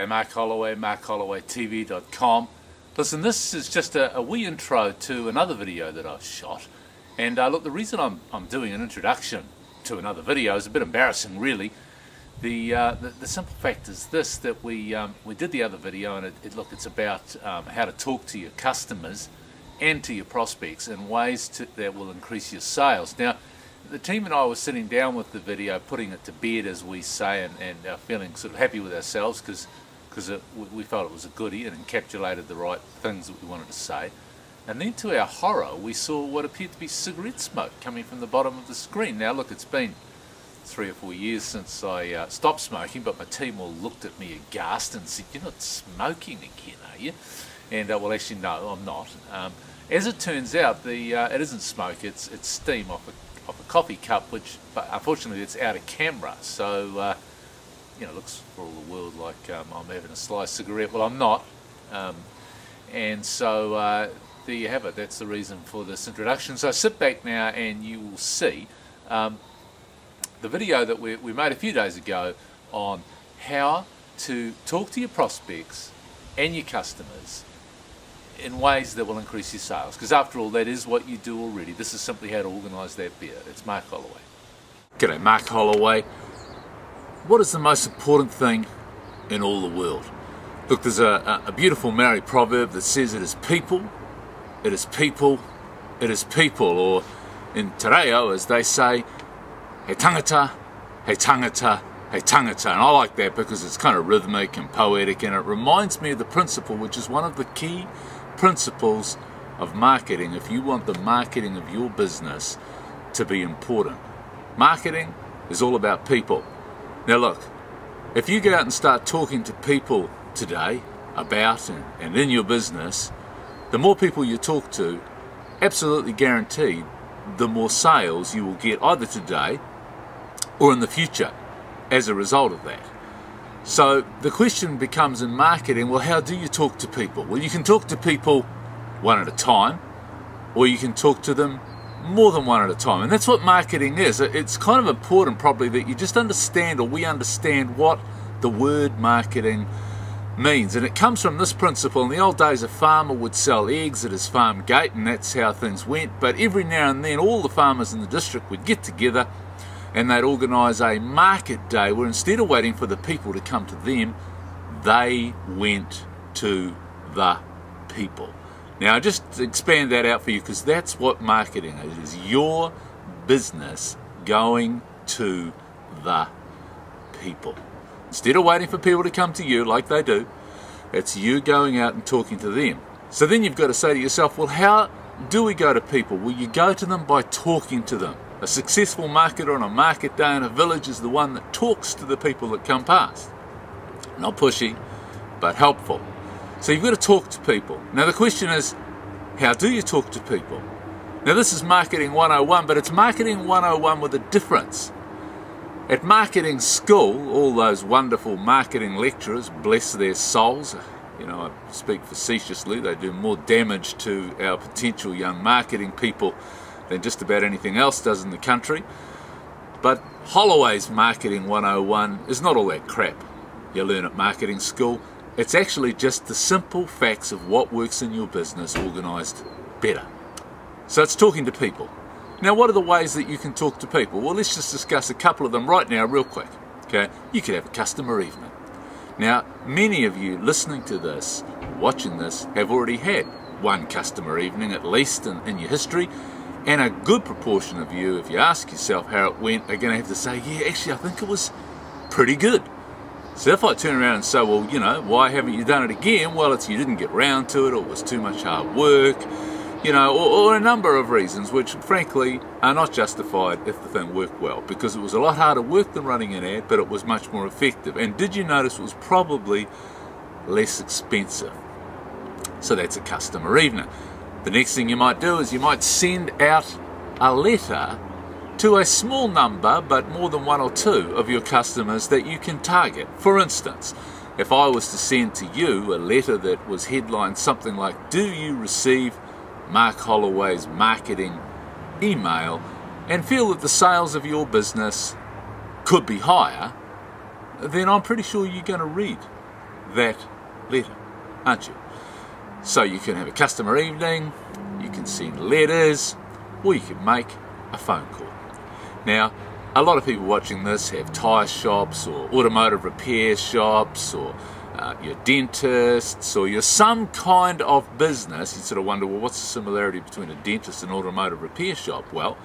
Mark Holloway, markhollowaytv.com. Listen, this is just a wee intro to another video that I've shot. And look, the reason I'm doing an introduction to another video is a bit embarrassing, really. The simple fact is this, that we did the other video, and it's about how to talk to your customers and to your prospects in ways that will increase your sales. Now, the team and I were sitting down with the video, putting it to bed, as we say, and feeling sort of happy with ourselves because we felt it was a goodie and encapsulated the right things that we wanted to say. And then to our horror, we saw what appeared to be cigarette smoke coming from the bottom of the screen. Now look, it's been 3 or 4 years since I stopped smoking, but my team all looked at me aghast and said, "You're not smoking again, are you?" And well, actually no, I'm not. As it turns out, it isn't smoke, it's steam off a coffee cup, but unfortunately it's out of camera, so it looks for all the world like I'm having a sliced cigarette. Well, I'm not, and so there you have it. That's the reason for this introduction. So sit back now and you will see the video that we made a few days ago on how to talk to your prospects and your customers in ways that will increase your sales, because after all, that is what you do already. This is simply how to organise that beer. It's Mark Holloway. G'day, Mark Holloway. What is the most important thing in all the world? Look, there's a beautiful Maori proverb that says it is people, it is people, it is people, or in Te Reo, as they say, he tangata, he tangata, he tangata. And I like that because it's kind of rhythmic and poetic, and it reminds me of the principle, which is one of the key principles of marketing if you want the marketing of your business to be important. Marketing is all about people. Now look, if you go out and start talking to people today about and in your business, the more people you talk to, absolutely guaranteed, the more sales you will get either today or in the future as a result of that. So the question becomes in marketing, well, how do you talk to people? Well, you can talk to people one at a time, or you can talk to them more than one at a time. And that's what marketing is. It's kind of important probably that you just understand, or we understand, what the word marketing means. And it comes from this principle. In the old days, a farmer would sell eggs at his farm gate, and that's how things went. But every now and then, all the farmers in the district would get together and they'd organise a market day where instead of waiting for the people to come to them, they went to the people. Now, just expand that out for you, because that's what marketing is your business going to the people. Instead of waiting for people to come to you like they do, it's you going out and talking to them. So then you've got to say to yourself, well, how do we go to people? Well, you go to them by talking to them. A successful marketer on a market day in a village is the one that talks to the people that come past. Not pushy, but helpful. So you've got to talk to people. Now the question is, how do you talk to people? Now this is Marketing 101, but it's Marketing 101 with a difference. At marketing school, all those wonderful marketing lecturers, bless their souls, I speak facetiously, they do more damage to our potential young marketing people than just about anything else does in the country. But Holloway's Marketing 101 is not all that crap you learn at marketing school. It's actually just the simple facts of what works in your business organised better. So it's talking to people. Now, what are the ways that you can talk to people? Well, let's just discuss a couple of them right now real quick. Okay, you could have a customer evening. Now, many of you listening to this, watching this, have already had one customer evening at least in your history. And a good proportion of you, if you ask yourself how it went, are going to have to say, yeah, actually, I think it was pretty good. So if I turn around and say, well, why haven't you done it again? Well, it's you didn't get round to it, or it was too much hard work, or a number of reasons, which frankly are not justified if the thing worked well, because it was a lot harder work than running an ad, but it was much more effective. And did you notice it was probably less expensive? So that's a customer evening. The next thing you might do is you might send out a letter to a small number, but more than one or two of your customers that you can target. For instance, if I was to send to you a letter that was headlined something like, "Do you receive Mark Holloway's marketing email and feel that the sales of your business could be higher?" then I'm pretty sure you're going to read that letter, aren't you? So you can have a customer evening, you can send letters, or you can make a phone call. Now, a lot of people watching this have tyre shops or automotive repair shops, or your dentists, or you're some kind of business. You sort of wonder, well, what's the similarity between a dentist and an automotive repair shop? Well,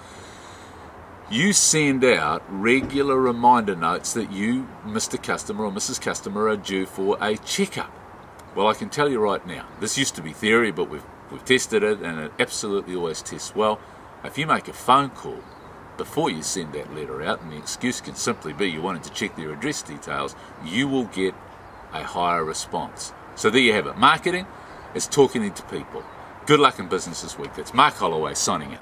you send out regular reminder notes that you, Mr. Customer or Mrs. Customer, are due for a checkup. Well, I can tell you right now, this used to be theory, but we've tested it, and it absolutely always tests well. If you make a phone call before you send that letter out, and the excuse can simply be you wanted to check their address details, you will get a higher response. So there you have it. Marketing is talking to people. Good luck in business this week. That's Mark Holloway signing out.